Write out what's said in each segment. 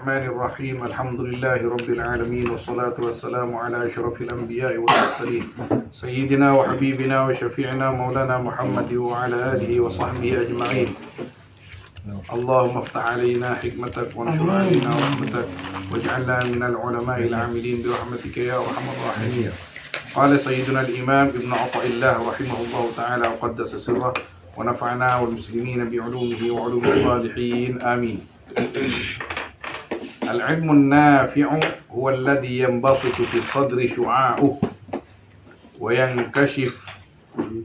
الرحمن الرحيم الحمد لله رب العالمين والصلاة والسلام على أشرف الأنبياء والمرسلين سيدنا وحبيبنا وشفيعنا مولانا محمد وعلى آله وصحبه أجمعين اللهم افتح علينا حكمتك وانشر علينا رحمتك واجعلنا من العلماء العاملين برحمتك يا أرحم الراحمين. قال سيدنا الإمام ابن عطاء الله رحمه الله تعالى وقدس سره ونفعنا والمسلمين بعلومه وعلوم الصالحين آمين. العلم النافع هو الذي ينبسط في الصدر شعاعه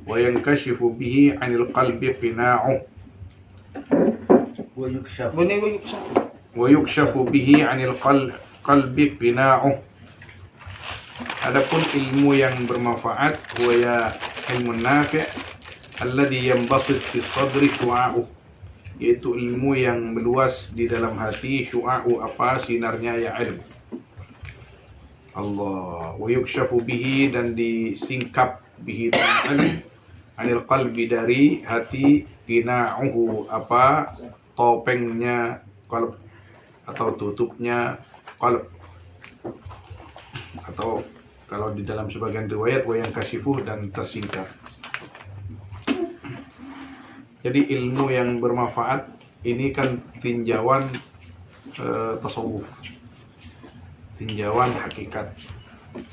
وينكشف به عن القلب قناعه ويكشف به عن القلب قناعه. Adapun ilmu yang bermanfaat huwa ilmu nafi' alladhi yanbasit fi sadri syu'a'u, yaitu ilmu yang meluas di dalam hati. Syu'a'u apa? Sinarnya ya ilmu Allah. Wa yukshafu bihi, dan disingkap bihi dengan ilmu, anil qalbi, dari hati, qina'uhu apa? Topengnya qalb atau tutupnya qalb, atau kalau di dalam sebagian riwayat wa yang kasyifuh, dan tersingkap. Jadi ilmu yang bermanfaat ini kan tinjauan tasawuf, tinjauan hakikat.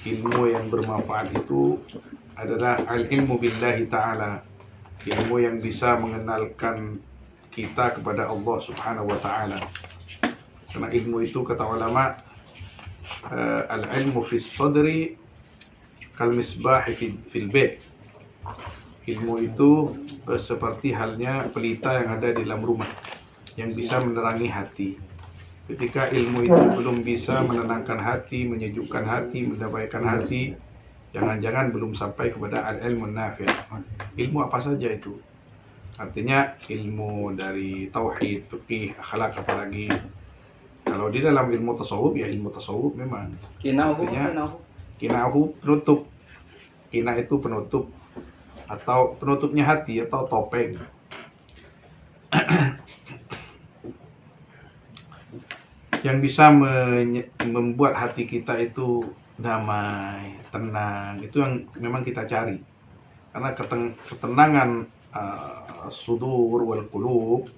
Ilmu yang bermanfaat itu adalah al-ilmu billahi ta'ala, ilmu yang bisa mengenalkan kita kepada Allah subhanahu wa ta'ala. Karena ilmu itu kata ulama, al-ilmu fi sadri kal misbah fil bait. Ilmu itu seperti halnya pelita yang ada di dalam rumah yang bisa menerangi hati. Ketika ilmu itu belum bisa menenangkan hati, menyejukkan hati, mendamaikan hati, jangan-jangan belum sampai kepada al-ilmu nafi'. Ilmu apa saja itu? Artinya ilmu dari tauhid, fikih, akhlak, apalagi kalau di dalam ilmu tasawuf, ya ilmu tasawuf memang Kina'hu penutup. Kina itu penutup, atau penutupnya hati, atau topeng. Yang bisa membuat hati kita itu damai, tenang. Itu yang memang kita cari. Karena ketenangan sudur wal qulub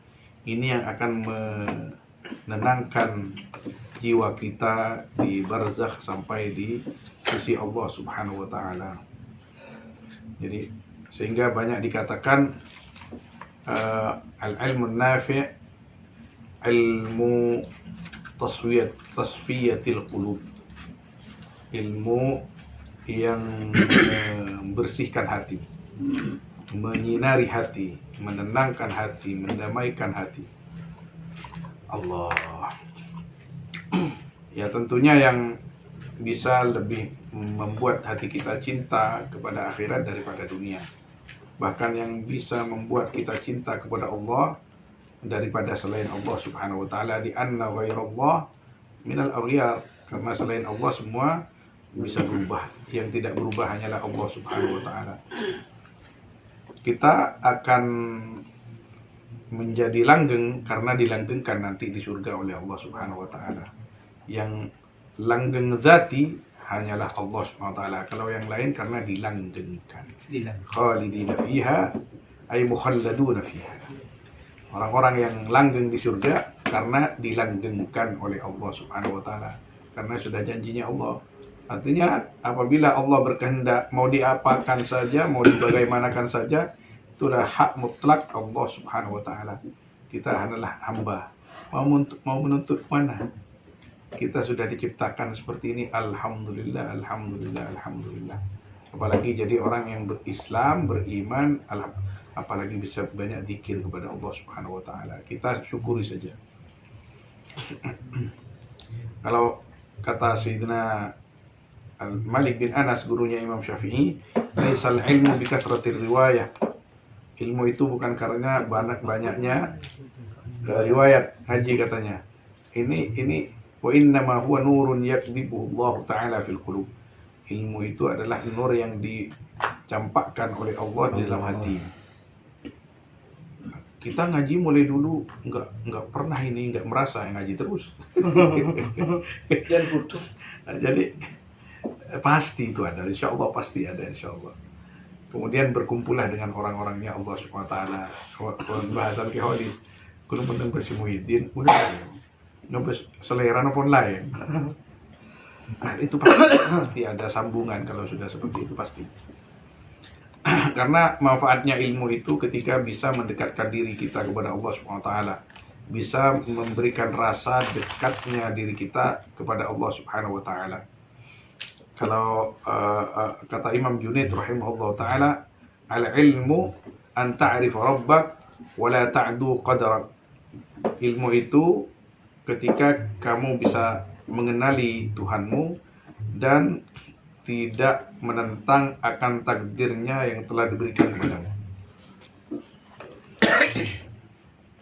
ini yang akan menenangkan jiwa kita di barzakh sampai di sisi Allah subhanahu wa ta'ala. Jadi sehingga banyak dikatakan al-ilmu nafi' ilmu tasfiyatil qulub, ilmu yang membersihkan hati, menyinari hati, menenangkan hati, mendamaikan hati. Allah. Ya tentunya yang bisa lebih membuat hati kita cinta kepada akhirat daripada dunia. Bahkan yang bisa membuat kita cinta kepada Allah daripada selain Allah subhanahu wa ta'ala, di anna ghairallah minal aghyar. Karena selain Allah semua bisa berubah, yang tidak berubah hanyalah Allah subhanahu wa ta'ala. Kita akan menjadi langgeng karena dilanggengkan nanti di surga oleh Allah subhanahu wa ta'ala. Yang langgeng zati hanyalah Allah subhanahu wa ta'ala. Kalau yang lain karena dilanggengkan. Khalidina fiha ay mukhalladuna fiha. Orang-orang yang langgeng di surga karena dilanggengkan oleh Allah subhanahu wa ta'ala, karena sudah janjinya Allah. Artinya apabila Allah berkehendak mau diapakan saja, mau dibagaimanakan saja, itulah hak mutlak Allah subhanahu wa ta'ala. Kita hanyalah hamba. Mau menuntut mana? Kita sudah diciptakan seperti ini. Alhamdulillah, alhamdulillah, alhamdulillah. Apalagi jadi orang yang berislam, beriman, apalagi bisa banyak zikir kepada Allah subhanahu wa ta'ala. Kita syukuri saja. Kalau kata Sayyidina Malik bin Anas, gurunya Imam Syafi'i, laisal ilmu bikathratir riwayah. Ilmu itu bukan karena banyaknya riwayat haji, katanya. Ini wa innama huwa nurun yakdibuhu Allah ta'ala fil qulub. Ilmu itu adalah nur yang dicampakkan oleh Allah di dalam hati. kita ngaji mulai dulu nggak pernah ini, nggak merasa ngaji terus. Dan butuh. Nah, jadi pasti itu ada, insya Allah pasti ada, insya Allah. Kemudian berkumpullah dengan orang-orangnya Allah Subhanahu Wa Taala. Bahasan keholis, kudu penting bersimuhidin, udah nggak selera pun lain. Nah itu pasti ada sambungan kalau sudah seperti itu pasti. Karena manfaatnya ilmu itu ketika bisa mendekatkan diri kita kepada Allah Subhanahu Wa Taala, bisa memberikan rasa dekatnya diri kita kepada Allah Subhanahu Wa Taala. Kalau kata Imam Junaid rahimahullah taala, al-ilmu an ta'rifa rabbak wa la ta'du qadrak. Ilmu itu ketika kamu bisa mengenali Tuhanmu dan tidak menentang akan takdirnya yang telah diberikan kepadamu.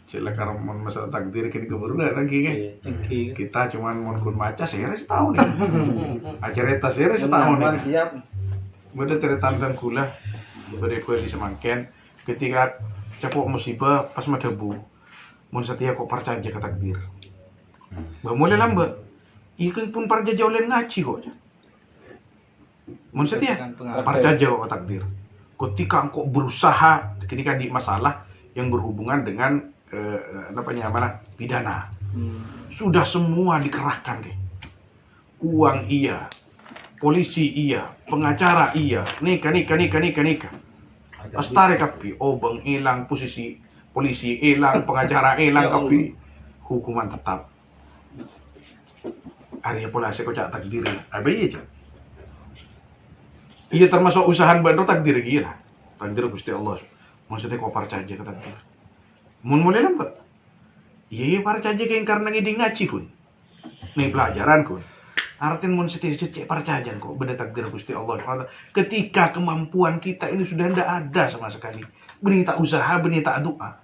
Silakan masalah takdir kini keburu lagi kan. Kita cuman mau kun baca sehari setahun nih. Acareta sehari setahun nih. Siap. Beda cerita tentang kula, beda kue di semangken. Ketika capok musibah pas madebu, mun setia kok percaya ke takdir. Bah mulai lambat. Ikan pun percaya jauh lain ngaji kok. Mun setia percaya kok takdir. Ketika engkau berusaha, ketika di masalah yang berhubungan dengan pidana, sudah semua dikerahkan deh. Uang iya, polisi iya, pengacara iya, nikah. Astare kapi, bang hilang posisi, polisi hilang, pengacara hilang kapi, hukuman tetap. Arya pola saya kocak takdir, iya cak. Iya termasuk usahaan bandar takdir gila, takdir Gusti Allah. Maksudnya kau percaya ke takdir. Mun mulai lambat. Iya percaya yang karena ngidi ngaji kun. Nih pelajaran kun. Artin mun setiap percaya kok benda takdir Gusti Allah. Ketika kemampuan kita ini sudah tidak ada sama sekali. Benih tak usaha, benih tak doa.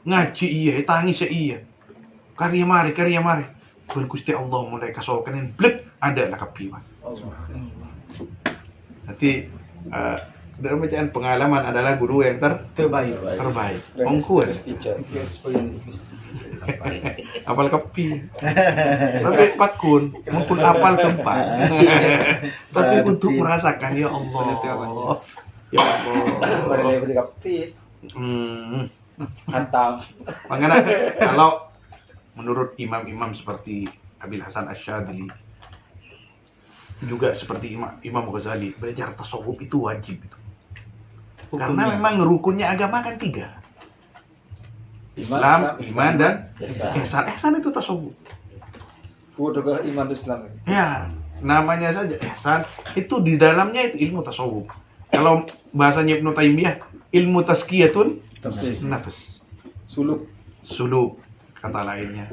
Ngaji iya, tangis iya. Karya mari. Kun Gusti Allah mulai kasokanin blek ada lah kapiwan. Nanti dalam bacaan pengalaman adalah guru yang terbaik. Mongkuan. Apal kepi. Tapi pakun, mungkin apal keempat. Tapi untuk merasakan ya Allah. Ya Allah. Hantam. Makanya kalau menurut imam-imam seperti Abil Hasan Asyadili, juga seperti Imam Ghazali, belajar tasawuf itu wajib itu. Karena memang rukunnya agama kan 3. Islam, iman dan ihsan. Ihsan itu tasawuf. Udah iman Islam. Ya, namanya saja ihsan. Itu di dalamnya itu ilmu tasawuf. Kalau bahasanya Ibnu Taimiyah, ilmu tazkiyatun nafs. Suluk kata lainnya.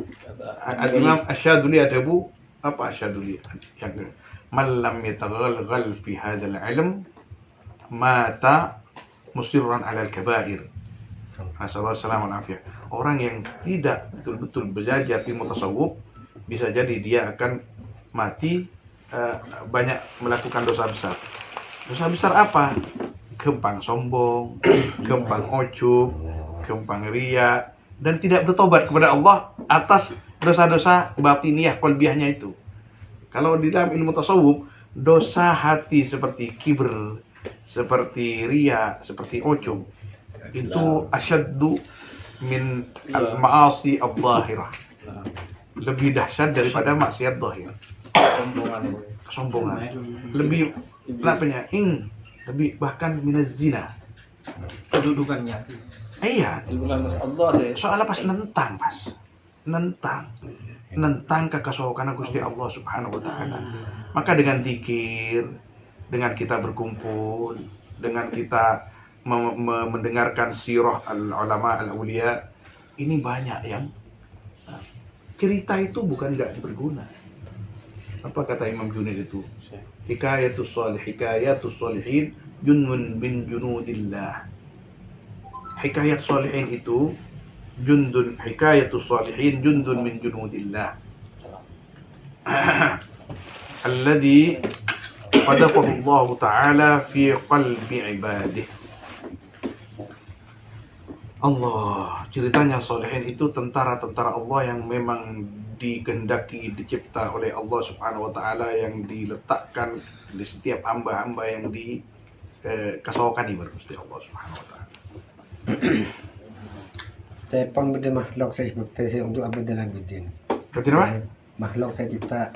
Imam Asyaduli ada apa Asyaduli yang man lam yataghalghal fi hadzal ilm mata musirran 'ala al-kaba'ir. Assalamualaikum. Orang yang tidak betul-betul belajar ilmu tasawuf bisa jadi dia akan mati banyak melakukan dosa besar. Dosa besar apa? Gampang sombong, gampang ujub, gampang riya, dan tidak bertobat kepada Allah atas dosa-dosa batiniah qalbiyahnya itu. Kalau di dalam ilmu tasawuf, dosa hati seperti kibr, seperti riya, seperti ujub, itu asyaddu min al-ma'asi al-zahirah. Lebih dahsyat daripada maksiat zahir. Kesombongan. Lebih lebih bahkan minaz zina. Kedudukannya. Iya. Soalnya pas nentang kekasokan Gusti Allah Subhanahu wa taala. Maka dengan zikir, dengan kita berkumpul, dengan kita mendengarkan sirah al-ulama al-auliya, ini banyak yang cerita itu bukan enggak berguna. Apa kata Imam Junaid itu? Hikayatus salihin junun bin junudillah. Hikayat salihin itu hikayatus salihin jundun min junudillah. Alladhi qadafahu Allah Ta'ala fi qalbi ibadihi. Allah, ceritanya solehin itu tentara-tentara Allah yang memang dikehendaki, dicipta oleh Allah Subhanahu wa Ta'ala, yang diletakkan di setiap hamba-hamba yang dikasaukan di Gusti Allah Subhanahu wa Ta'ala. Tepang benda makhluk saya cipta saya untuk abad dalam bidin. Berarti apa? Makhluk saya cipta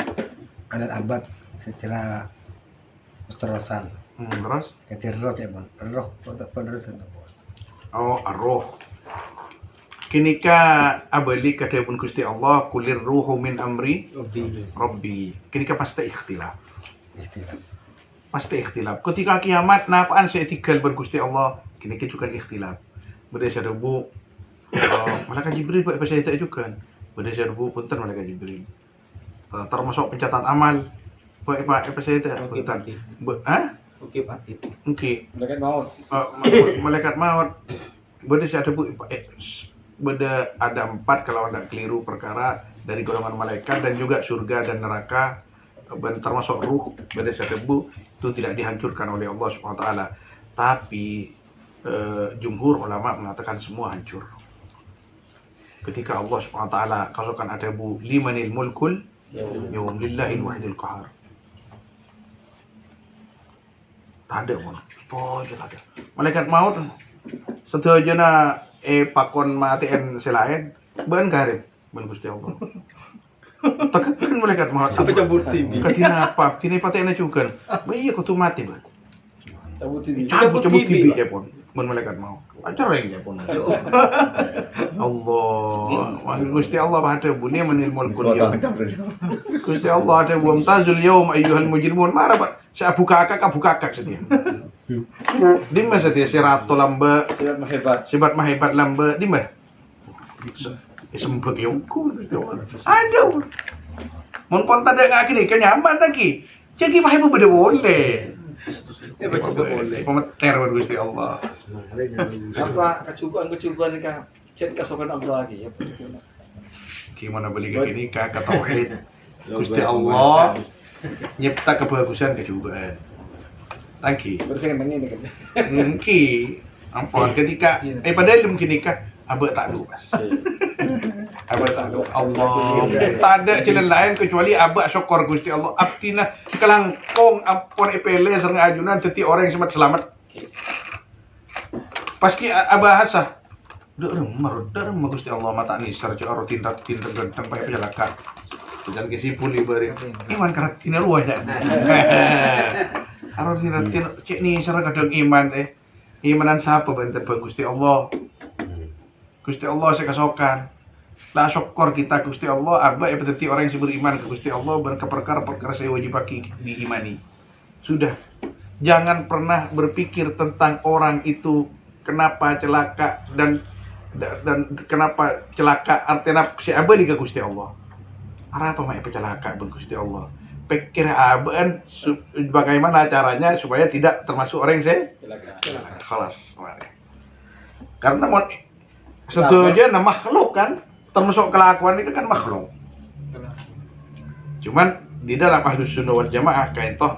alat abad secara terusan. Terus? Jadi roh ya bang, roh untuk penerusan. Oh, arroh. Kinika abali kata pun Gusti Allah, kulir ruhu min amri Rabbi. Kinika pasti ikhtilaf. Istilah. Pasti ikhtilaf. Ketika kiamat, napaan saya tinggal bergusti Allah, kinika juga ikhtilaf. Berdasar bu, malaikat Jibril buat apa saya tak juga. Berdasar bu, punten malaikat Jibril. Termasuk pencatat amal, buat apa saya tak punten. Oke, Pak. Oke. Mereka mau. Malaikat maut. Berdasar bu, ada 4 kalau tidak keliru perkara dari golongan malaikat dan juga surga dan neraka, dan termasuk ruh berdasar debu itu tidak dihancurkan oleh Allah Subhanahu wa Ta'ala. Tapi jumhur ulama mengatakan semua hancur. Ketika Allah Subhanahu wa Ta'ala katakan ada bu limanil mulkul yawm lillahil wahidil qahar. Tak ada pun. Oh, tak ada. Malaikat maut setuju pakon matian selain ben karib ben Gusti Allah. Tekan malaikat maut Sampai cabut TV. katina apa? Tina patena juga. Iya kau tu mati ben. Cabut TV. Cabut TV je pun ben malaikat maut. Ajar yang je pun. Allah. Gusti Allah bahada bunia menil mulkul yaum. Gusti Allah ada wa mtazul yaum ayyuhal mujrimun. Mara pak. Saya buka kakak setia. Di mana setia siratul lamba Sibat mah sibat hebat. lamba di mana? Sembek yongku. Ada. Mun konta ada ngaki ni kenyaman lagi. Jadi mah hebat beda boleh. Baca boleh. Pemeter Gusti Allah. Apa kecukupan ka chat kasokan Allah lagi ya. Gimana beli ke ini kata tauhid. Gusti Allah nyipta kebagusan kecubaan. Lagi. Bersih ini kan. Mungkin ampun ketika padahal mungkin nikah abah tak lupa. Abah tak lupa. Allah. Tak ada jalan lain kecuali abah syukur Gusti Allah. Abtina kelangkong ampun epele serang ajunan teti orang yang selamat. Paski abah hasah. Derem Gusti Allah mata nisar cak tindak ganteng pakai pejalaka. Jangan kesipul ibari. Iman karat tina ruah ya. Harus diratin cek nih cara kadang iman imanan siapa banter bang Gusti Allah. Gusti Allah saya kasokan. Lah syukur kita Gusti Allah abah berarti orang yang beriman ke Gusti Allah perkara saya wajib bagi diimani. Sudah. Jangan pernah berpikir tentang orang itu kenapa celaka dan kenapa celaka artinya si abah di Gusti Allah. Apa mak celaka bang Gusti Allah? Pikir abaan bagaimana caranya supaya tidak termasuk orang yang saya kelas. Karena setuju nama makhluk kan termasuk kelakuan itu kan makhluk. Cuman di dalam Ahlus Sunnah wal Jamaah kayak toh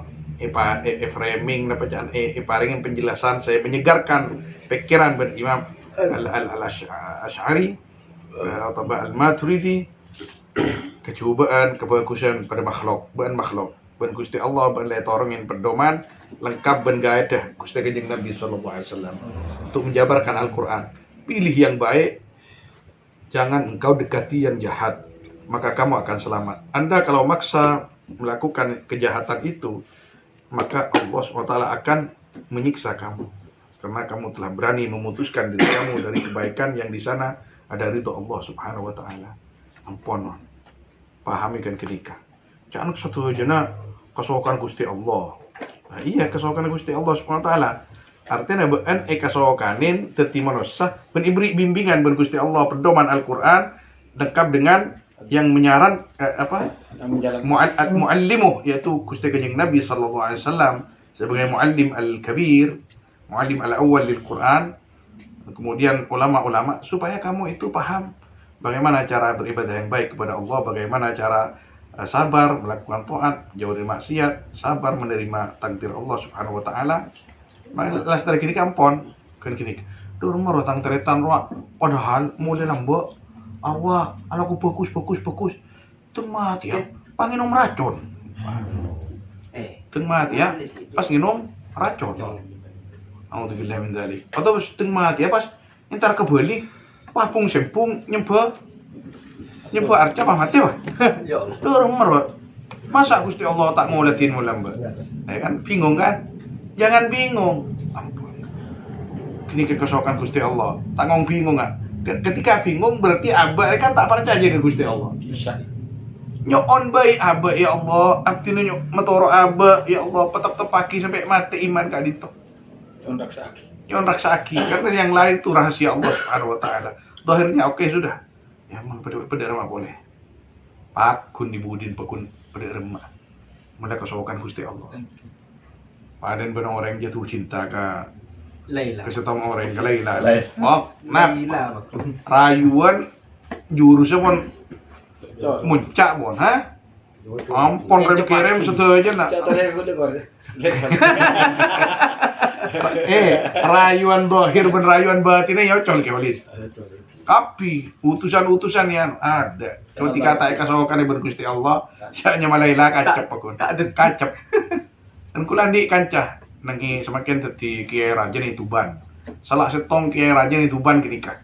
framing bacaan paringin penjelasan saya menyegarkan pikiran berimam al-Asy'ari atau al-Maturidi kecubaan kebagusan pada makhluk ban Gusti Allah ban le torongin pedoman lengkap ban gaedah Gusti Kanjeng Nabi sallallahu alaihi wasallam untuk menjabarkan Al-Qur'an. Pilih yang baik, jangan engkau dekati yang jahat, maka kamu akan selamat. Anda kalau maksa melakukan kejahatan itu, maka Allah SWT akan menyiksa kamu karena kamu telah berani memutuskan diri kamu dari kebaikan yang di sana ada ridho Allah Subhanahu wa taala. Ampun. Pahami kan kenika. Jangan satu jena kesokan Gusti Allah. Nah, iya kesokan Gusti Allah Subhanahu wa taala. Artinya beun kasokanin teti manusia ben ibri bimbingan ben Gusti Allah pedoman Al-Qur'an lengkap dengan yang menyaran muallimuh yaitu Gusti Kanjeng Nabi sallallahu alaihi wasallam sebagai muallim al-kabir, muallim al-awwal lil Qur'an. Kemudian ulama-ulama supaya kamu itu paham bagaimana cara beribadah yang baik kepada Allah, bagaimana cara sabar melakukan taat, jauh dari maksiat, sabar menerima takdir Allah Subhanahu wa taala. Maka dari kini kampon, kan kini. Dur mero tang teretan roa. Padahal mulai nambah awak anakku bagus. Tung mati ya. Panginom racun. Tung mati ya. Pas nginom racun. Alhamdulillah min dzalik. Atau pas tung mati ya pas entar kebalik papung sempung nyembah arca apa mati wah. Ya Allah. Dur mero. Masa Gusti Allah tak ngolatin mulamba? Ya kan bingung kan? Jangan bingung. Ampun. Kini kekesokan Gusti Allah. Tak ngomong bingung kan? Ketika bingung berarti abah kan tak percaya ke Gusti Allah. Bisa. Nyon baik abah ya Allah. Artinya nyok metoro abah ya Allah. Petep pagi sampai mati iman kak dito. Undak sakit. Nyon raksaki. Karena yang lain itu rahasia Allah Subhanahu Wa Taala. Dohirnya oke sudah. Ya memang pada remah boleh. Pakun dibudin pakun pada remah. Mereka kesokan Gusti Allah. Padan benar orang jatuh cinta ke Laila. kesetong orang ke Laila. Laila. Oh, nah Laila. rayuan jurusnya pun muncak pun, ha? Ampun rem setuju nak. Catanya aku dengar. Rayuan dohir ben rayuan batinnya ya col kewalis. Tapi utusan-utusan yang ada. Kalau dikatai kasokan ibu Gusti Allah, syaknya Malaila kacap pakun. Kacap. Dan kula ndik kancah nangi semakin teti kiai raja nih Tuban. Salah setong kiai raja nih Tuban kenika.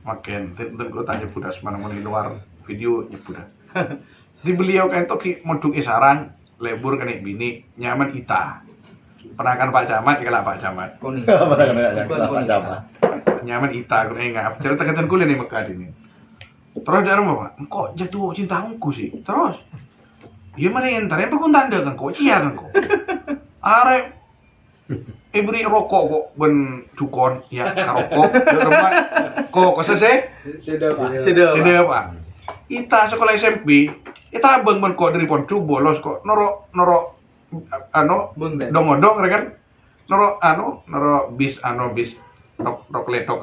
Makin ten kula tanya budak semana di luar video nyebuda. Di beliau kan toki modung sarang lebur kena bini nyaman ita. Pernah kan Pak Camat kalau Pak Camat. Koni. Apa yang Pak Camat? Nyaman ita aku enggak. Cerita keten kuliah nih Mekah ini. Terus dari apa? Kok jatuh cintaku sih? Terus iya mana yang entar yang tanda kan kok cia kan kok. Are beri rokok kok ben dukon ya rokok rumah kok selesai sudah Pak. Ita sekolah SMP ita abang ben kok dari poncu bolos kok noro dong kan noro bis rok letok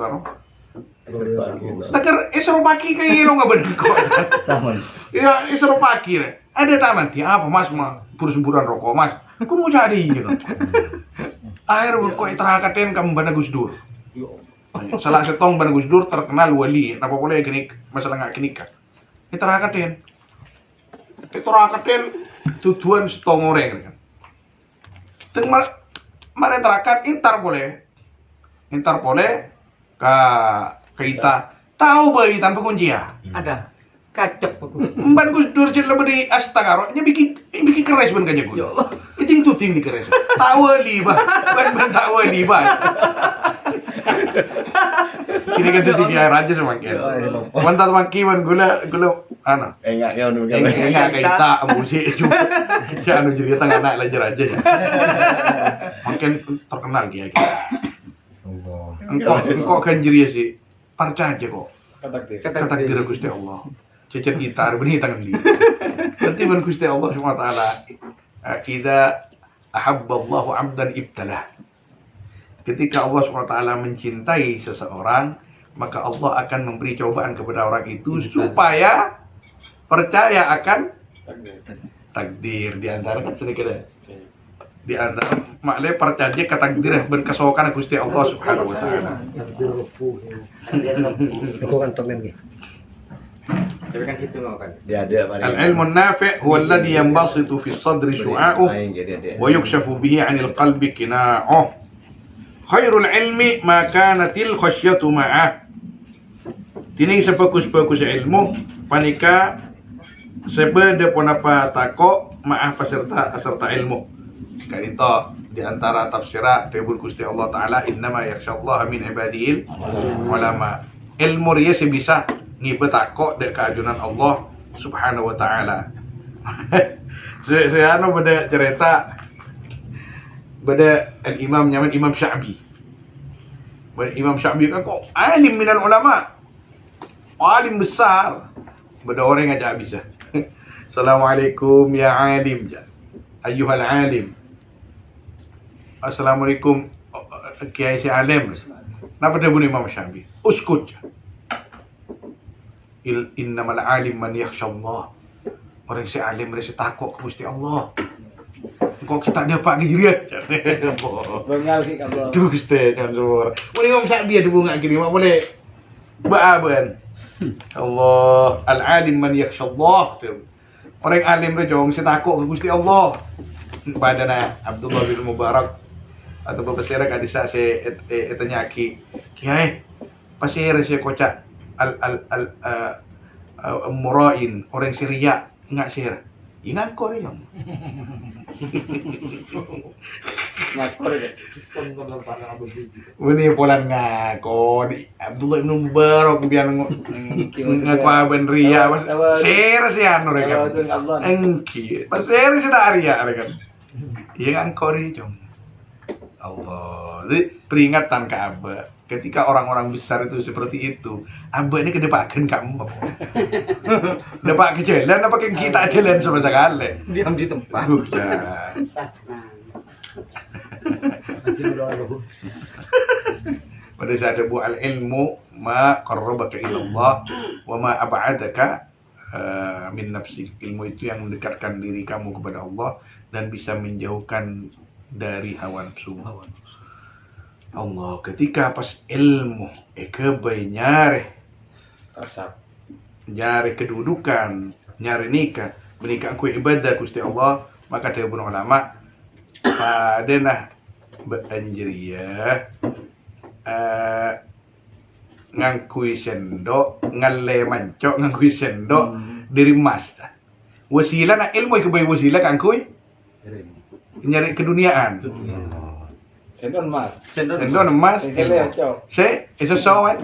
Teker isro pagi kayak lo nggak bener kok. Taman. Iya isro pagi deh. Ada taman dia apa mas mah semburan rokok mas. Aku mau jadi gitu. Akhir kok terakaten kamu bana Gus Dur. Salah setong bana Gus Dur terkenal wali. Napa boleh kenik masalah nggak kenikah. Terakaten. Terakaten tujuan setong orang kan. Tengah mana terakat intar boleh ke kita tahu bayi tanpa kunci ya Ada. Kacep aku. Ban Gus Dur cil lebih astagaro nya bikin keres ban kanya gue. Itu tuting di keres. Tawali bah. Ban tawali bah. Kini kan tuting air aja semakin. Mantat makiwan gula ana. Enggak kau nu. Enggak kita musik juga. Jangan cerita anak lajar aja ya. Makin terkenal dia. Engkau kan jeria sih, percaya aja kok. Kata diri Gusti Allah. Cecer gitar benih tangan dia. Nanti ban Gusti Allah Subhanahu wa taala. Kita ahabballahu 'abdan ibtalah. Ketika Allah Subhanahu wa taala mencintai seseorang, maka Allah akan memberi cobaan kepada orang itu supaya percaya akan takdir. Di antara kan sedikit ya. Di antara makle percaya ke takdir berkesokan Gusti Allah Subhanahu wa taala. Aku kan tomen ki. Tapi kan situ mau kan. Dia ada paling. Al-ilmu an-nafi' huwa alladhi yanbasitu fi as-sadri syu'a'uh wa yukshafu bihi 'anil qalbi qina'uh. Khairul ilmi ma kanatil khasyatu ma'ah. Tining sebagus-bagus ilmu panika sebeda ponapa tako ma'ah peserta ilmu. Kaito di antara tafsirah Fibul Gusti Allah Ta'ala innama yakhsyallaha min ibadihil ulama. Ilmu dia sebisa ngibet ako dek keajunan Allah Subhanahu wa Ta'ala. Saya beda cerita beda al-imam nyaman Imam Sya'bi. Imam Sya'bi kan kok alim minal ulama. Alim besar. Beda orang ngajak bisa. Assalamualaikum ya alim. Ayyuhal alim. Assalamualaikum Kiai si alim. Napa dia bunyi Imam Syafi'i? Uskut. Innamal alim man yakhsha Allah. Orang si alim mereka takut ke Gusti Allah. Kok kita dapat gejeria. Bengal ki Abdullah. Terus teh kan suara. Boleh ngomong sak dia debung ngak kiri mak boleh. Baaban. Allah al-alim man yakhshallah. Orang alim tu jong si takut ke Gusti Allah. Badana Abdullah bin Mubarak atau berbesar kadisa se etanyaki. Kiai pasir se kocak al murain orang Syria ngak sir. Ingat kau yang. Ngakor deh. Ini polan ngako di Abdullah bin Mubarak biar ngaku aben ria mas ser sih anu mereka engki mas ser sih dah ria mereka iya ngako ri jom Allah jadi peringatan ke Abah ketika orang-orang besar itu seperti itu Abah ini kedepakan kamu depak ke jalan apa kita jalan sama sekali Diam di tempat. udah pada saat bu al ilmu ma qarrabaka ila Allah wa ma ab'adaka min nafsi. Ilmu itu yang mendekatkan diri kamu kepada Allah dan bisa menjauhkan dari hawa nafsu. Allah ketika pas ilmu kebai nyari Asap. nyari kedudukan nyari nikah menikah ku ibadah Gusti Allah maka dia pun ulama padana beranjria ngangkui sendok ngalle mancok ngangkui sendok dari mas wasilah na ilmu kebai wasilah kangkui nyari keduniaan Sendon Mas. sendok emas Sendon cok. se iso sowan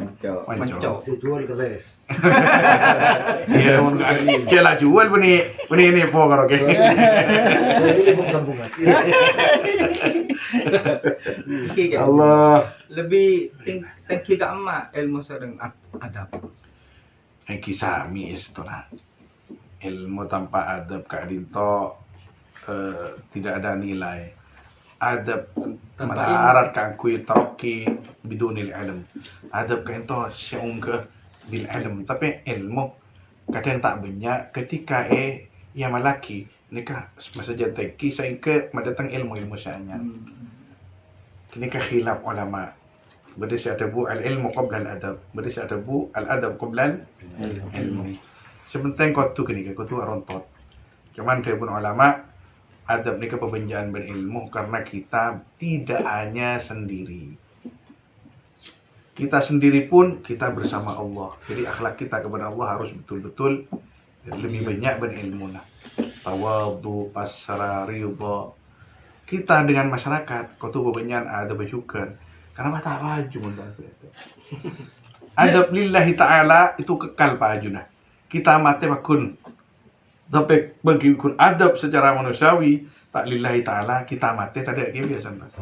Mancok. Jual keres. iya mun kela jual beni ini po karo ke Ini bukan bunga. Allah Lebih tinggi ke emak ilmu sering adab. kisami istola ilmu tanpa adab Kak Dinto tidak ada nilai adab Tanpa madarat kangkui taroki bidunil ilm adab kento syungke bil ilm tapi ilmu kadang tak banyak ketika ya malaki nikah masa jateki sehingga mendatang ilmu syanya kini khilaf ulama بديش يعتبوا العلم قبل الأدب بديش يعتبوا الأدب قبل العلم sebentar kau tu kini kau tu rontot cuman dia pun ulama adab ni kepenjaan berilmu karena kita tidak hanya sendiri kita sendiri pun kita bersama Allah jadi akhlak kita kepada Allah harus betul-betul lebih banyak berilmu lah tawadhu pasrah ridha kita dengan masyarakat kau tu bebanyan ada bersyukur karena mata baju mundur adab lillahi ta'ala itu kekal Pak Ajuna kita mati bakun tapi bagi kun adab secara manusiawi tak lillahi ta'ala kita mati tadi kayak biasa Mas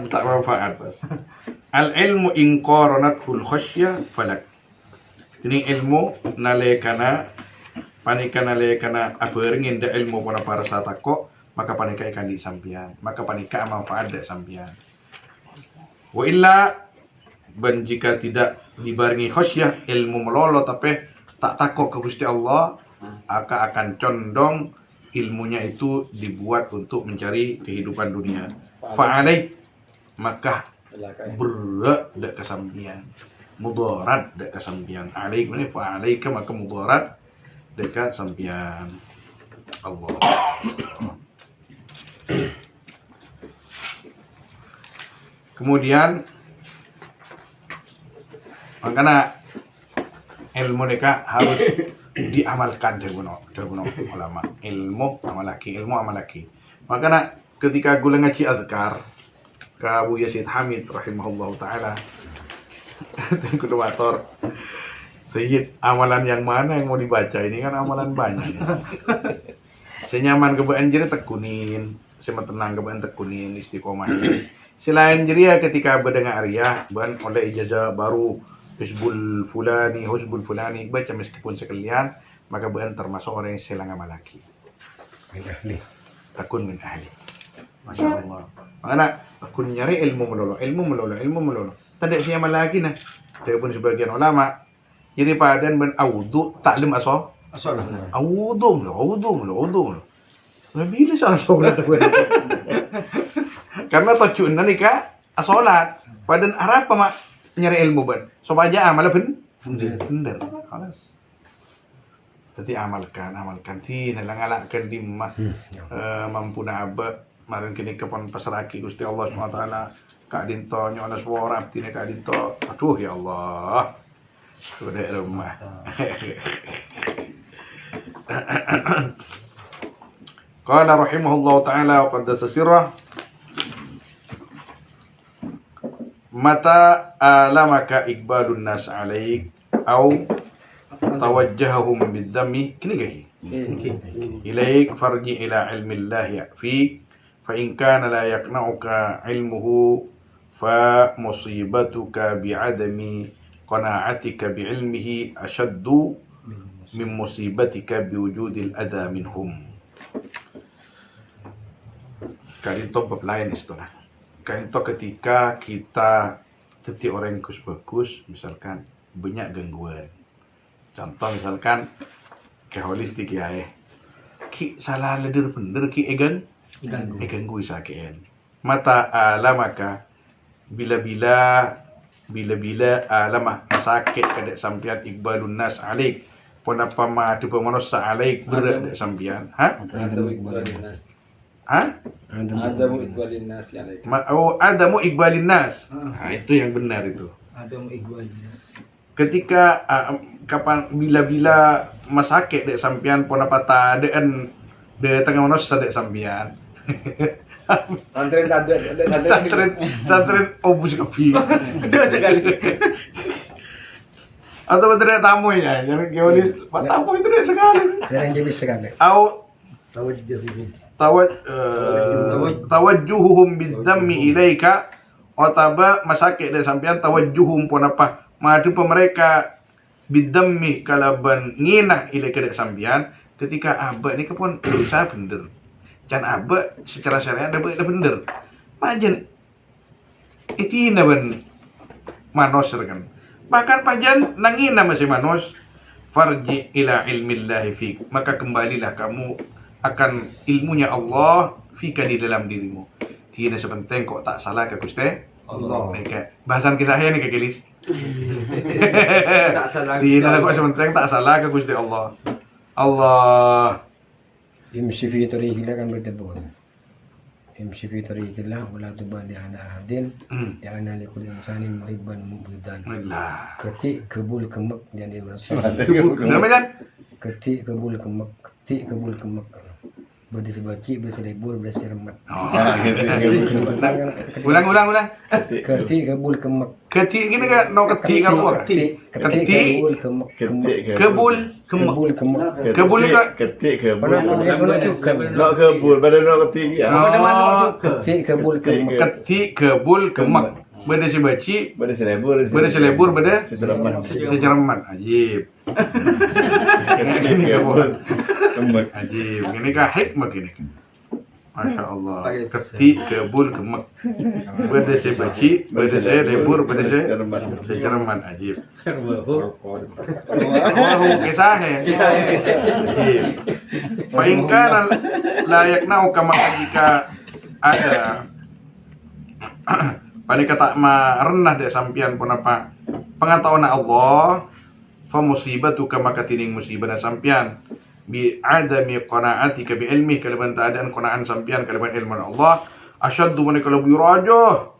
tak manfaat Mas al ilmu in qaranatul khasyah falak ini ilmu nalekana panika nalekana aberingin da ilmu para satako maka panika ikan di sampian maka panika manfaat da sampian wa illa dan jika tidak dibarengi khasyah ilmu melolo tapi tak takut ke Gusti Allah akan condong ilmunya itu dibuat untuk mencari kehidupan dunia fa'alai maka berat dak kesampian mudarat dak kesampian alaik mana fa'alaika maka mudarat dekat sampian Allah kemudian makanya ilmu mereka harus diamalkan dari ulama ilmu amalaki makanya ketika gue ngaji azkar ke Abu Yazid Hamid rahimahullah ta'ala kedua Sayyid amalan yang mana yang mau dibaca ini kan amalan banyak senyaman kebahan jadi tekunin sama tenang kebahan tekunin istiqomah selain jeria ketika berdengar Arya ban oleh ijazah baru husbul fulani baca meskipun sekalian maka bukan termasuk orang yang selang amalaki takun min ahli Masya Allah makanya takun nyari ilmu melolo tidak siapa lagi nah dia pun sebagian ulama jadi padan ben audu taklim asal audu Bila sholat karena tujuannya nih kak sholat. Padahal arah apa mak nyari ilmu ban. Sobat aja amal bener. Halas. Jadi amalkan. Tidak ngalakkan di mampu abad. Marin kini kapan pasraki Gusti Allah SWT. Kak Dinto nyonya suara abdi Kak Dinto. Aduh ya Allah. Sudah rumah. Qala rahimahullah ta'ala wa qaddasa sirrah. Mata alamaka iqbalun nas alaik au tawajjahum bid-dami kini gahi ilaik farji ila ilmi Allah fi fa in kana la yaqna'uka ilmuhu fa musibatuka bi'adami qana'atika bi'ilmihi ashaddu min musibatika biwujudil adha minhum. Karinto bab lain istilah. Karinto ketika kita jadi orang yang bagus, misalkan banyak gangguan. Contoh misalkan ke holistik ya ki salah ledir bener ki ganggu isakean. Mata alamaka bila-bila alamah sakit kadek sampian iqbalun nas alik. Ponapa ma tu pemanosa alaik berat sampian. Adamu iqbalin nas alaik. Adamu iqbalin nas. Itu yang benar itu. Adamu iqbalin nas. Ketika kapan bila masakit dek sampian pon apa tadaan de tengah manusia dek sampian. Santren obus kopi. Dua sekali. Atau betul tamu ya, jangan geolis. Tamu itu dek sekali. Jarang jebis sekali. Au tawajjuhum bid-dammi ilaika otaba masakit dek sampian tawajjuhum pon apa madu pemereka bidammi kalaban nginah ilaika dek sampian ketika abad ini kepon berusaha bener. Can abad secara syariat ada bener. Pajen itina ben manos kan. Bahkan pajan nangina masih manos farji ila ilmillahi fik. Maka kembalilah kamu akan ilmunya Allah fika di dalam dirimu. Tidak sepenting kok tak salah ke Gusti Allah. Bahasan kisahnya nih kegelis. Tak salah. Tidak kok sepenting tak salah ke Gusti Allah. Allah. Imshi fi tariqillah kan berdebur. Imshi fi tariqillah wala tubali ala ahadin. Ya ana li kulli insanin muhibban mubghidan. Allah. Ketik kebul kemek jadi manusia. Namanya Ketik kebul kemek. Berdisi baci, berdisi lebur, berdisi remat. Ulang. Ketik kebul kemek. Ketik gini kan no ketik kan gua. Ketik kebul kemek. Kebul Kemek. Kebul kan Ketik kebul. Kenapa dia menunjuk Nak kebul pada nak ketik ya. ketik kebul kemek. ketik kebul kemek. Beda si baci, Pada selebur. beda selebur, beda Seceraman. seceraman. Ajib. Ketik kebul. Kemek. Ajib. Ini kah hikmah gini. Masya Allah. Ketik kebul kemek. Beda si baci, beda si lebur, beda si seceraman. Ajib. Kisahnya. Ajib. Fa'inkan layak nau maka jika ada panika tak renah dek sampian pun apa pengetahuan Allah fa musibatuka maka tining musibah sampian bi adami qanaa'atika bi ilmi kalaban ta'adaan qana'an sampian kalaban ilmu Allah asyaddu man lebih raja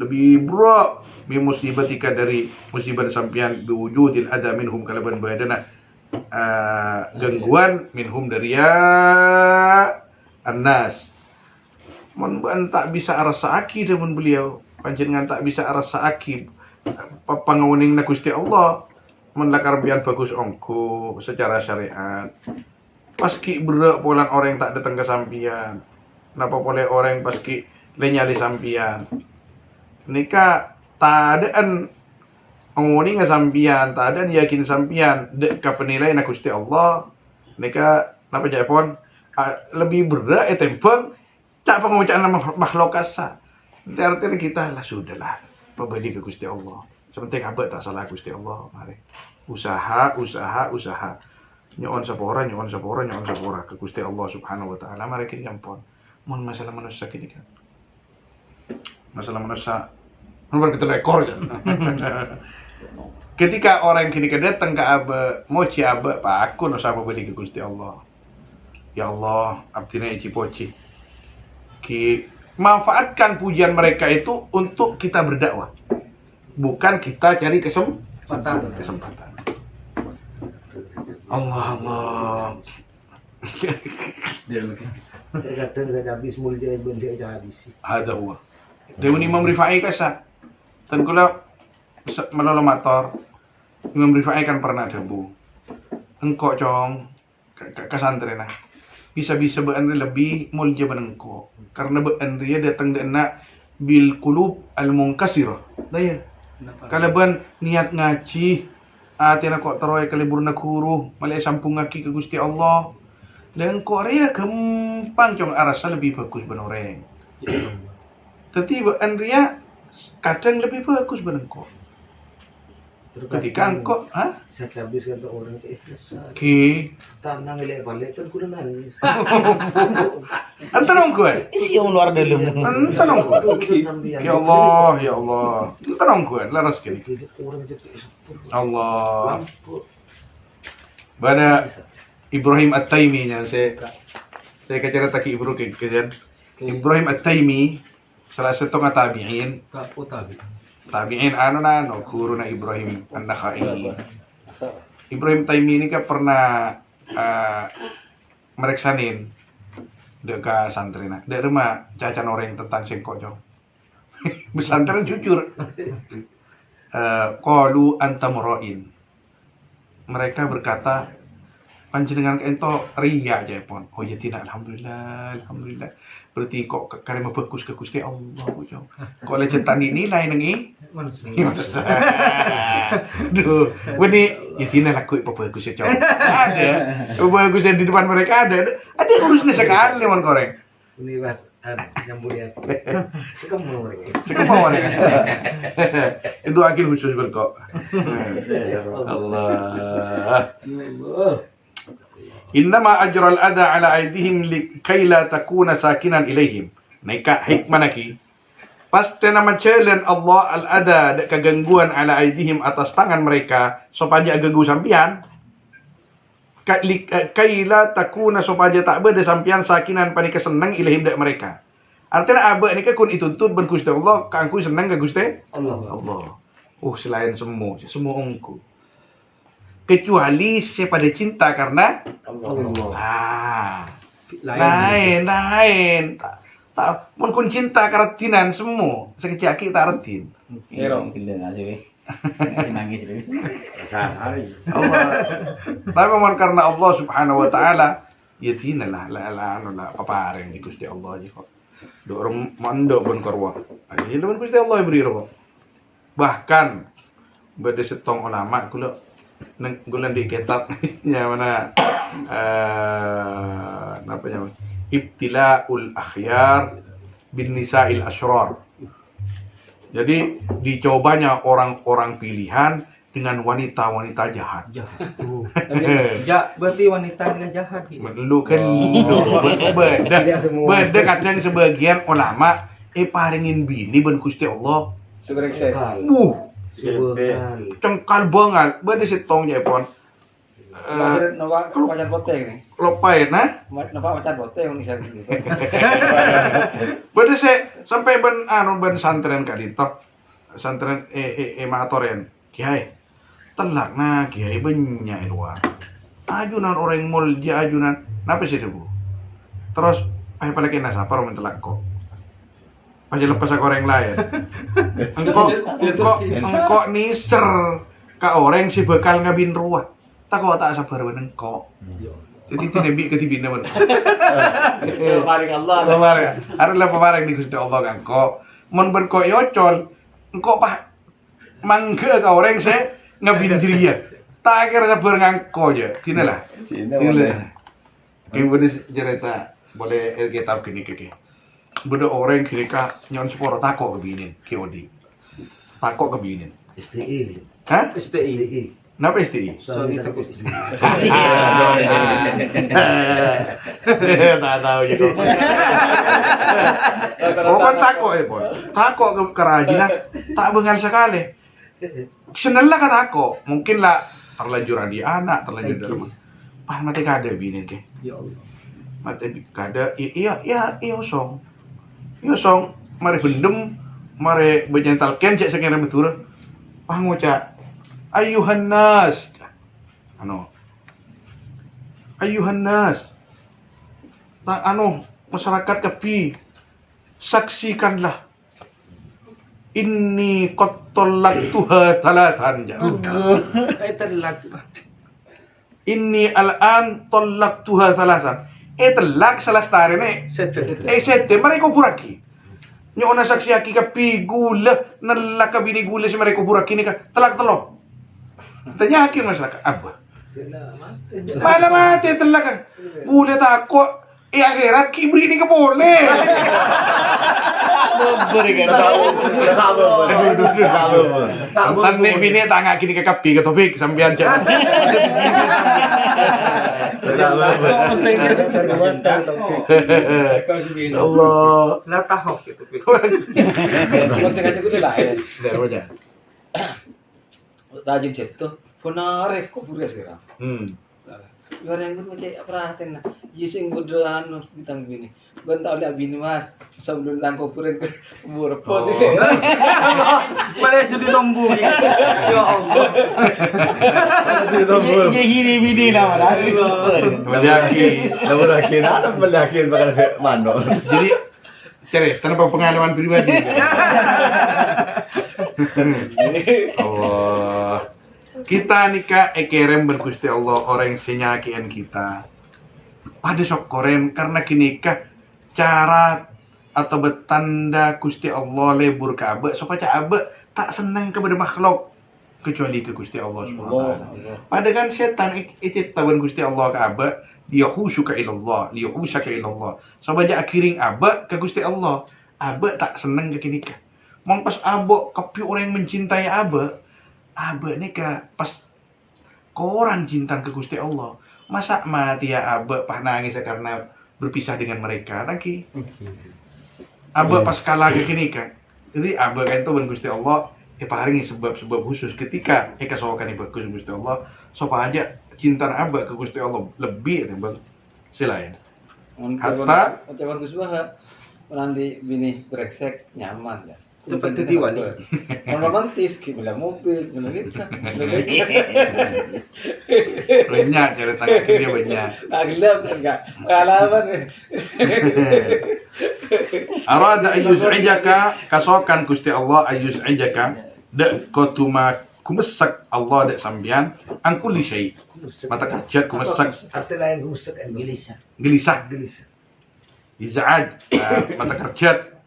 lebih berat bi musibatika dari musibah sampian bi wujudil ada minhum kalaban badana gangguan minhum dari ya annas mun tak bisa rasa aki dengan beliau panjenengan tak bisa rasa aki pangawening na Gusti Allah mun lakar bian bagus ongko secara syariat paski berak polan orang tak datang ke sampian napa boleh orang paski lenyali sampian nika tadaan ngoni sampian tadaan yakin sampian dek ka penilai na Gusti Allah nika napa japon lebih berat tembang cak pengucaan nama makhluk asa. Artinya kita lah sudahlah berbalik ke Gusti Allah. Sepenting abad tak salah Gusti Allah. Mari usaha. nyon sapora ke Gusti Allah Subhanahu wa taala mari kita nyampon mun masalah manusia kini kan masalah manusia mun kita rekor kan. Ketika orang kini datang ke Aba moci Aba pak aku no sama beli ke Gusti Allah ya Allah abdina ici poci ki manfaatkan pujian mereka itu untuk kita berdakwah bukan kita cari kesempatan. Allah. Terkadang saya habis mulia ibn saya habis. Ada huwa. Dewan Imam Rifai kasa. Tan kula melolo motor. Imam Rifai kan pernah debu. Engkau cong kasantren nah. Bisa-bisa bean lebih mulia benengko. Karena bean dia datang dena bil qulub al munkasirah. Daya. Kalau bean niat ngaji tina kok teroy kelibur na kuru malay sampung ngaki ke Gusti Allah dan Korea gempang cong arasa lebih bagus benoreng tetapi Andrea kadang lebih bagus benengko ketika engkau saya habis kan orang itu ikhlas ki tanang ngelek balik kan kudu nangis antarong gue Isi yang luar dalam. antarong gue ya Allah antarong gue laras kini orang itu Allah bana Ibrahim At-Taimi nya saya kecerita ke Ibrahim kejan Ibrahim At-Taimi salah satu tabi'in tabi'in no guru na Ibrahim An-Nakhai Ibrahim Taimi ini kan pernah mereksanin dekat santrina dek rumah cacan orang tentang sengkok jauh pesantren jujur qalu anta murain mereka berkata panjenengan ento ria aja pon oh ya tidak alhamdulillah berarti kok karema bagus ke Gusti Allah bujang kok lecentan ini lain nengi duh wani ya tidak laku apa bagus ya cowok ada bagus di depan mereka ada urusnya sekali mon koreng ini mas nyambung ya sekemu mereka itu akhir khusus berkok Allah Innama ajral adha ala aidihim likay la takuna sakinan ilaihim. Naika hikmah naki. Pasti nama challenge Allah al adha kegangguan ala aidihim atas tangan mereka supaya ganggu sampian. Kay la takuna supaya tak berde sampian sakinan pani kesenang ilaihim dak mereka. Artinya abah ini kun ituntut ben Gusti Allah kangku senang ke Gusti Allah. Selain semua ongku. Kecuali saya pada cinta karena Allah. Lain. Tak mun cinta karena semua. Sekecil tak retin. Erong gila ngasih. Nangis deh. sehari Allah. Tapi mun karena Allah Subhanahu wa taala ya tinalah la papareng di Gusti Allah aja kok. Dorong mondok pun karwa. Aja mun Gusti Allah beri roh. Bahkan beda setong ulama kula gulan di kitab ya mana apa namanya ibtilaul akhyar bin nisa'il asyrar. Jadi dicobanya orang-orang pilihan dengan wanita-wanita jahat. Ya, berarti wanita dengan jahat gitu. Lu kan beda kadang sebagian ulama paringin bini ben Gusti Allah. Cengkal banget, beda setong ya pon. Nampak pacar boteng nih. Lopain nah. Nampak pacar boteng nih gitu. Beda sampai ben santren kadito. Santren matoren. Kiai. Telak nah kiai banyak luar. Ajunan orang mulja ajunan. Napa sih debu? Terus palagi nasa para mentelak kok. Masih lepas aku orang lain. Engkau niser ka orang si bakal ngabin ruah. Tak kau tak sabar bener kok. Jadi tidak bi ketibina bener. Paling Allah. Pamareng. Adalah pamareng di Gusti Allah kan kok. Mun ben kok yocol. Engkau mangga ka orang si ngabin dia. Tak kira sabar ngangko aja. Tinalah. Tinalah. Ibu ni cerita boleh kita begini kiki. Beda orang kira nyon seporo takok kebinin KOD. Takok kebinin. STI Hah? STI. Kenapa STI? Suami takut istri. Tak tahu juga. Pokok takut ya pon. Takut ke kerajinan tak bengal sekali. Senela kan takut. Mungkin lah terlanjur di anak, terlanjur di rumah. Pah mati kada bini ke. Ya Allah. Mati kada iya song. Iya song mari bendem mari benyental ken cek sekira betul. Pah ngucap ayuhan nas. Ayuhan nas. Tak masyarakat kepi saksikanlah ini qad talaqtuha thalathan. Inni al-an talaqtuha thalathan. Telak salastare ne. Sette mereka buraki. Nyo na saksi aki kapi gula nalaka bini gula si mereka buraki ni ka telak telok. Tanya akin masyarakat apa? Malah mati telak kan. Boleh takut. Akhirat kibri ni ke boleh. Tane bini tangga kini ke kapi ke topik sambian cek. Allah. Lah tahok gitu. Bukan sengaja itu lah ya. Dari mana? Rajin cek tuh. Ponare kok pura sekarang. Orang yang macam perhatian lah. Jising bodohan bintang bini. Bentau lihat bini mas. Sebelum tangkap puren ke burpo di sini. Malah jadi tombol. Ya Allah. Jadi tombol. Hini bini lah malah. Yakin. Yakin ada yakin pakai mano. Jadi cari tanpa pengalaman pribadi. Allah. Kita nikah ekerem bergusti Allah orang senyakian kita. Pada sok korem karena kinikah cara atau betanda gusti Allah lebur ke abe supaya abe tak senang kepada makhluk kecuali ke gusti Allah SWT. Pada kan setan iciptawan gusti Allah ke abe liyahusuka ilallah liyahusaka ilallah supaya akiring abe ke gusti Allah. Abe tak senang ke kinikah. Mong pas abe kepi orang yang mencintai abe nikah pas korang cinta ke Gusti Allah. Masa mati ya abe pas nangis karena berpisah dengan mereka lagi. Abe pas kalah ke kini kan. Jadi abe kan itu Gusti Allah paring sebab-sebab khusus ketika kasokan ibu ke Gusti Allah supaya aja cinta abe ke Gusti Allah lebih bang. Silain. Hatta Ucapan Gus Baha nanti bini breksek nyaman ya. Tempat jadi wali. Romantis, bila mobil, bila gitu. banyak cerita dia banyak. Agilap enggak pengalaman. Arada ayuz'ijaka kasokan Gusti Allah ayuz'ijaka dak kotuma kumesak Allah dak sambian an kulli syai. Mata kerja kumesak Arti lain kumesak gelisah. Iz'aj mata kerja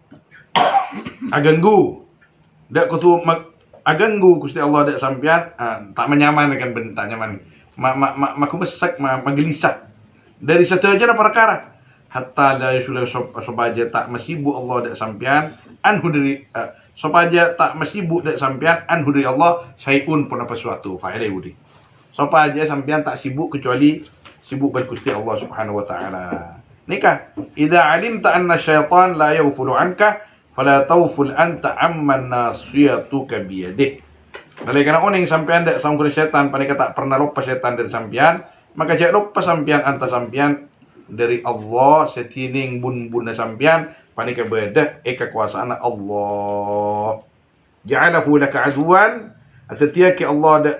aganggu dak kutu aganggu Gusti Allah dak sampean tak menyaman kan ben tak nyaman maku mesak magelisah dari satu aja perkara hatta la yusul sobaja tak masibu Allah dak sampean anhu dari sobaja tak masibu dak sampean anhu dari Allah syai'un pun apa suatu faedah budi sobaja sampean tak sibuk kecuali sibuk bil Gusti Allah Subhanahu wa taala. Nikah idza alimta anna syaitan la yawfulu anka fala tawful anta amman nasiyatuka biyadih. Kalau karena oning sampean dak sangkul setan panika tak pernah lupa setan dari sampean, maka jak lupa sampean anta sampean dari Allah setining bun-bun sampean panika bedah kekuasaan Allah. Ja'alahu laka aduan atatiaki Allah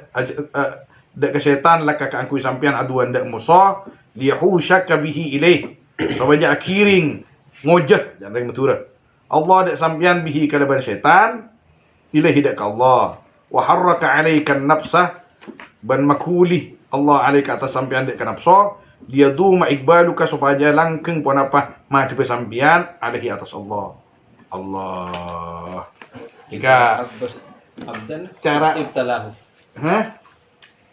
dak ke setan laka ka angku sampean aduan dak musa liyahushaka bihi ilaih. Supaya akiring ngojah jangan betul. Allah dak sampean bihi kalaban syaitan ilahi dak Allah wa harraka alaika nafsah ban makuli Allah alaika atas sampean dak nafsa dia duma ikbaluka supaya langkeng pun apa mati sampean alahi atas Allah. Jika abdan cara ibtalahu.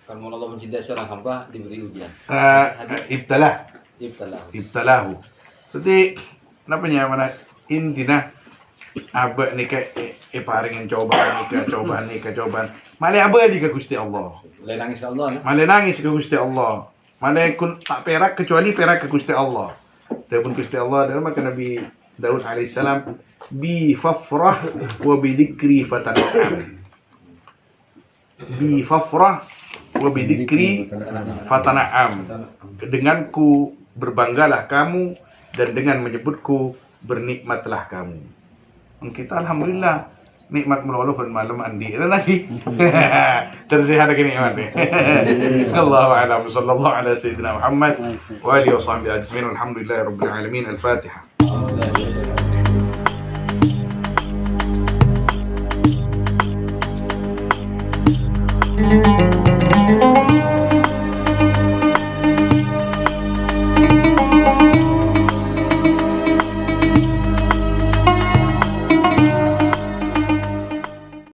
Kalau Allah mencintai seorang hamba diberi ujian. Ibtalahu. Jadi kenapa mana intina abek nih kayak paringin cobaan nih cobaan Malih abadi ke Gusti Allah. Lain nangis Allah ya. Malih nangis ke Gusti Allah. Malih tak perak kecuali perak ke Gusti Allah. Adapun Gusti Allah adalah maka Nabi Daud alaihissalam bi fafrah wa bi dzikri fatan'am. Bi fafrah wa bi dzikri fatan'am. Denganku berbanggalah kamu dan dengan menyebutku bernikmatlah kamu. Kita alhamdulillah nikmat walaupun malam andi lagi tersehat gini nikmat. Allahu a'lam sallallahu ala sayyidina Muhammad wa alihi wa sahbihi ajma'in. Alhamdulillahirabbil alamin. Al-Fatihah.